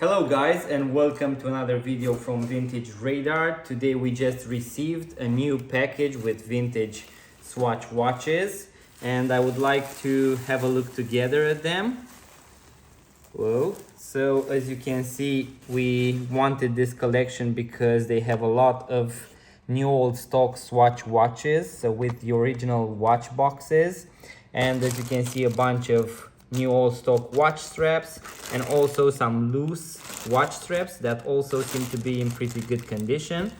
Hello guys, and welcome to another video from Vintage Radar. Today we just received a new package with vintage Swatch watches, and I would like to have a look together at them. Whoa. So as you can see, we wanted this collection because they have a lot of new old stock Swatch watches, so with the original watch boxes, and as you can see, a bunch of new old stock watch straps and also some loose watch straps that also seem to be in pretty good condition.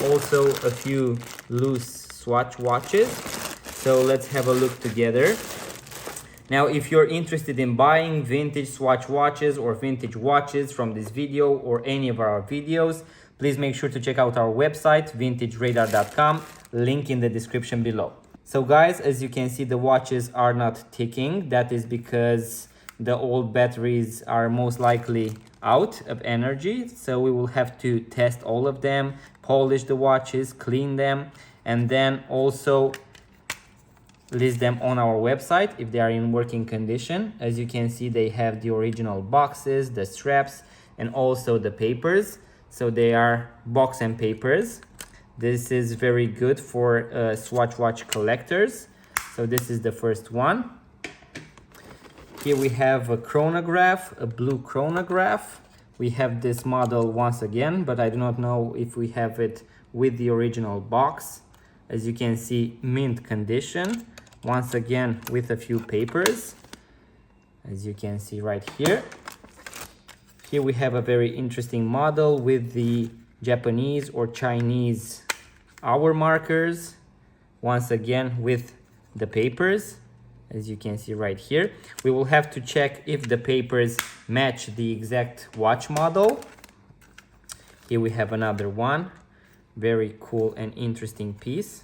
Also a few loose Swatch watches. So let's have a look together. Now, if you're interested in buying vintage Swatch watches or vintage watches from this video or any of our videos, please make sure to check out our website, vintageradar.com, link in the description below. So guys, as you can see, the watches are not ticking. That is because the old batteries are most likely out of energy. So we will have to test all of them, polish the watches, clean them, and then also list them on our website if they are in working condition. As you can see, they have the original boxes, the straps, and also the papers. So they are box and papers. This is very good for Swatch watch collectors. So this is the first one. Here we have a chronograph, a blue chronograph. We have this model once again, but I do not know if we have it with the original box. As you can see, mint condition. Once again, with a few papers, as you can see right here. Here we have a very interesting model with the Japanese or Chinese hour markers, once again with the papers, as you can see right here. We will have to check if the papers match the exact watch model. Here we have another one, very cool and interesting piece.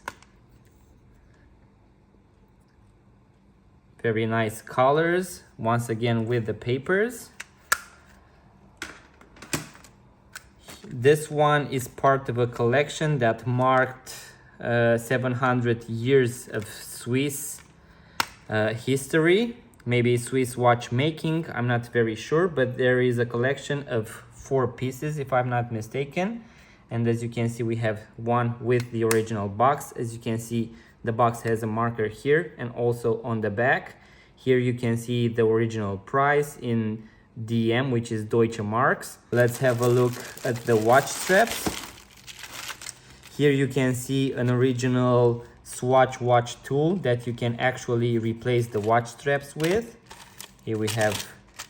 Very nice colors, once again with the papers. This one is part of a collection that marked 700 years of Swiss history, maybe Swiss watchmaking, I'm not very sure, but there is a collection of 4 pieces if I'm not mistaken. And as you can see, we have one with the original box. As you can see, the box has a marker here and also on the back. Here you can see the original price in DM, which is Deutsche Marks. Let's have a look at the watch straps. Here you can see an original Swatch watch tool that you can actually replace the watch straps with. Here we have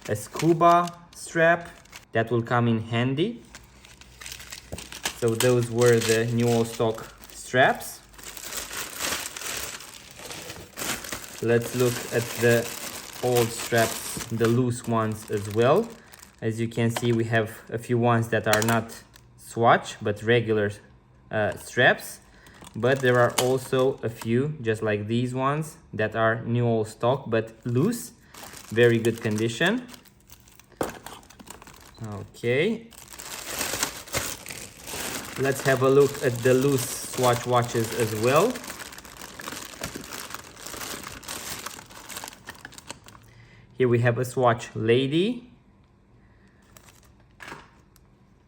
a Scuba strap that will come in handy. So those were the new old stock straps. Let's look at the old straps, the loose ones as well. As you can see, we have a few ones that are not Swatch but regular straps, but there are also a few just like these ones that are new old stock but loose, very good condition. Okay, let's have a look at the loose Swatch watches as well. Here we have a Swatch Lady.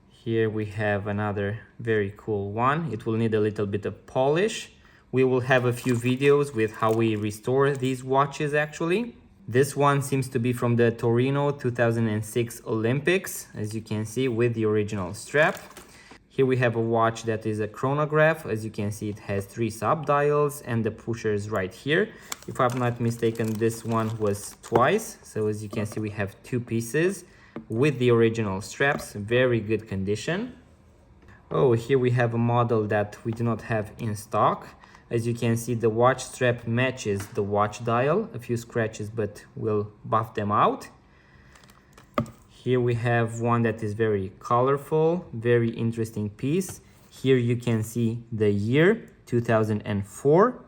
Here we have another very cool one. It will need a little bit of polish. We will have a few videos with how we restore these watches actually. This one seems to be from the Torino 2006 Olympics, as you can see, with the original strap. Here we have a watch that is a chronograph. As you can see, it has 3 sub-dials and the pushers right here. If I'm not mistaken, this one was twice. So as you can see, we have 2 pieces with the original straps, very good condition. Oh, here we have a model that we do not have in stock. As you can see, the watch strap matches the watch dial. A few scratches, but we'll buff them out. Here we have one that is very colorful, very interesting piece. Here you can see the year, 2004.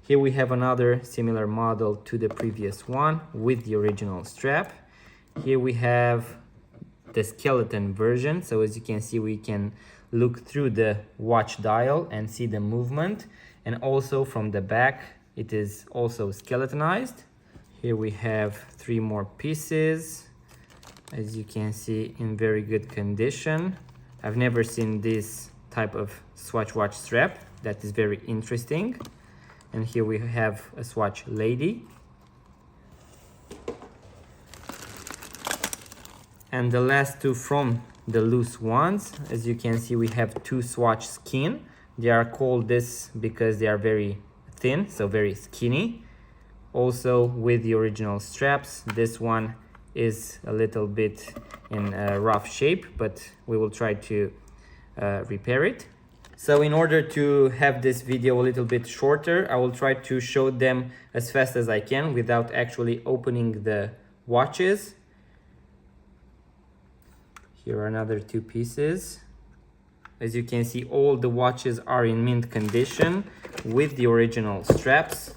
Here we have another similar model to the previous one with the original strap. Here we have the skeleton version. So as you can see, we can look through the watch dial and see the movement. And also from the back, it is also skeletonized. Here we have 3 more pieces. as you can see, in very good condition. I've never seen this type of Swatch watch strap. That is very interesting. And here we have a Swatch lady. And the last two from the loose ones, as you can see, we have two Swatch Skin. They are called this because they are very thin, so very skinny. Also with the original straps. This one is a little bit in a rough shape, but we will try to repair it. So in order to have this video a little bit shorter, I will try to show them as fast as I can without actually opening the watches. Here are another two pieces. As you can see, all the watches are in mint condition with the original straps.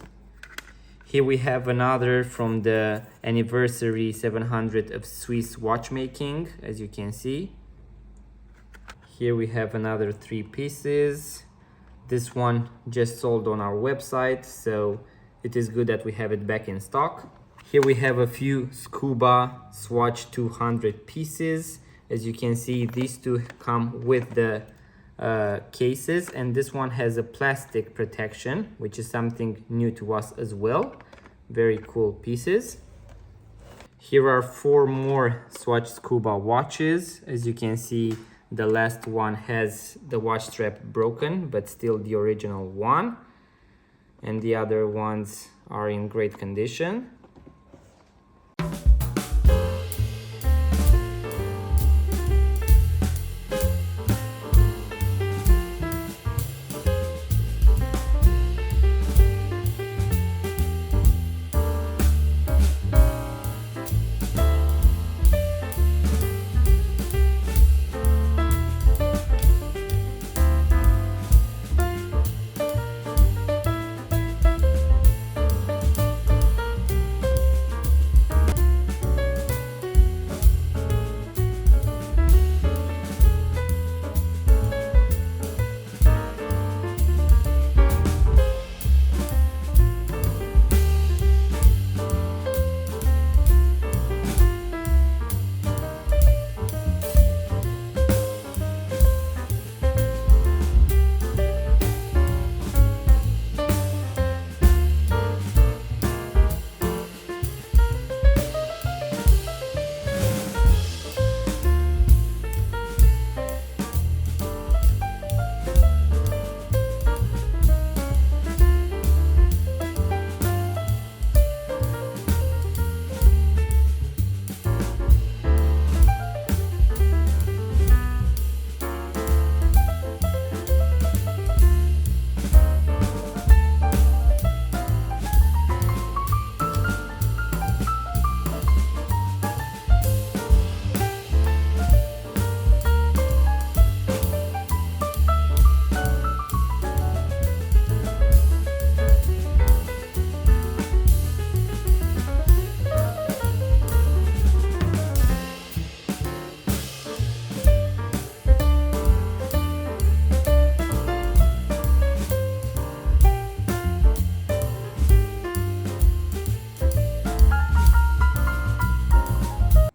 Here we have another from the anniversary 700 of Swiss watchmaking, as you can see. Here we have another three pieces. This one just sold on our website, so it is good that we have it back in stock. Here we have a few Scuba Swatch 200 pieces. As you can see, these two come with the cases, and this one has a plastic protection, which is something new to us as well. Very cool pieces. Here are four more Swatch Scuba watches. As you can see, the last one has the watch strap broken, but still the original one. And the other ones are in great condition.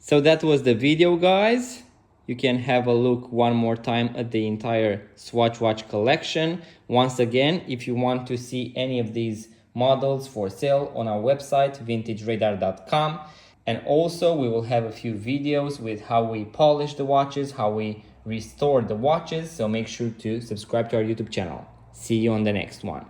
So that was the video, guys. You can have a look one more time at the entire Swatch watch collection. Once again, if you want to see any of these models for sale on our website, vintageradar.com. And also we will have a few videos with how we polish the watches, how we restore the watches. So make sure to subscribe to our YouTube channel. See you on the next one.